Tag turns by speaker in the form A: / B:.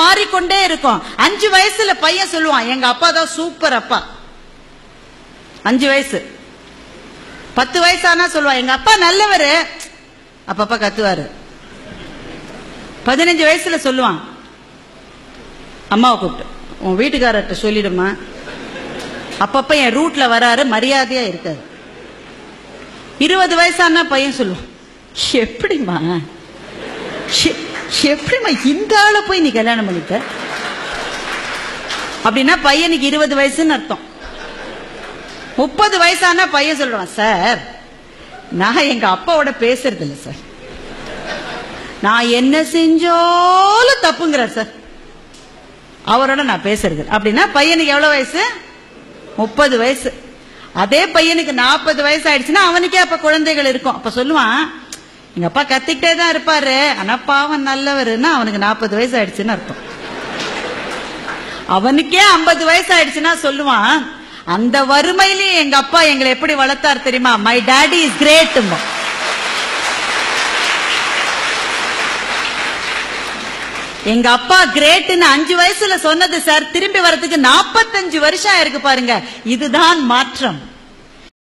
A: மாறிக்கொண்டே இருக்கும். 5 வயசுல பையன் சொல்லுவான், எங்க அப்பா தான் சூப்பர் அப்பா. 5 வயசு. 10 வயசானா சொல்லுவான், எங்க அப்பா நல்லவரு, அப்பப்பா கத்துவாரு. 15 வயசுல சொல்லுவான், அம்மாவை கூப்பிட்டு, உன் வீட்டுக்காரர்கிட்ட சொல்லிடுமா, அப்பப்ப என் ரூட்ல வராரு, மரியாதையா இருக்காரு. 20 வயசானா பையன் சொல்லுவான், எப்படிமா இந்த ஆளை போய் நீ கல்யாணம் பண்ணிட்ட? அப்படின்னா பையனுக்கு 20 வயசுன்னு அர்த்தம். 30 வயசானா பையன் சொல்றான், சார் நான் எங்க அப்பாவோட பேசுறது இல்லை சார், நான் என்ன செஞ்சாலும் தப்புங்கிறார் சார், அவரோட நான் பேசுறது. அப்படின்னா பையனுக்கு எவ்வளவு வயசு? 30 வயசு. அதே பையனுக்கு 40 வயசு ஆயிடுச்சுன்னா அவனுக்கே அப்ப குழந்தைகள் இருக்கும். அப்ப சொல்லுவான், எங்க அப்பா கத்திக்கிட்டே தான் இருப்பாரு, ஆனா பாவம் நல்லவருன்னா அவனுக்கு 40 வயசு ஆயிடுச்சுன்னு அர்த்தம். அவனுக்கே 50 வயசு ஆயிடுச்சுன்னா சொல்லுவான், அந்த வறுமையிலேயே எங்க அப்பா எங்களை எப்படி வளர்த்தார் தெரியுமா, மை டாடி இஸ் கிரேட். எங்க அப்பா கிரேட்னு 5 வயசுல சொன்னது சார், திரும்பி வரதுக்கு 45 வருஷம் ஆயிருக்கு பாருங்க. இதுதான் மாற்றம்.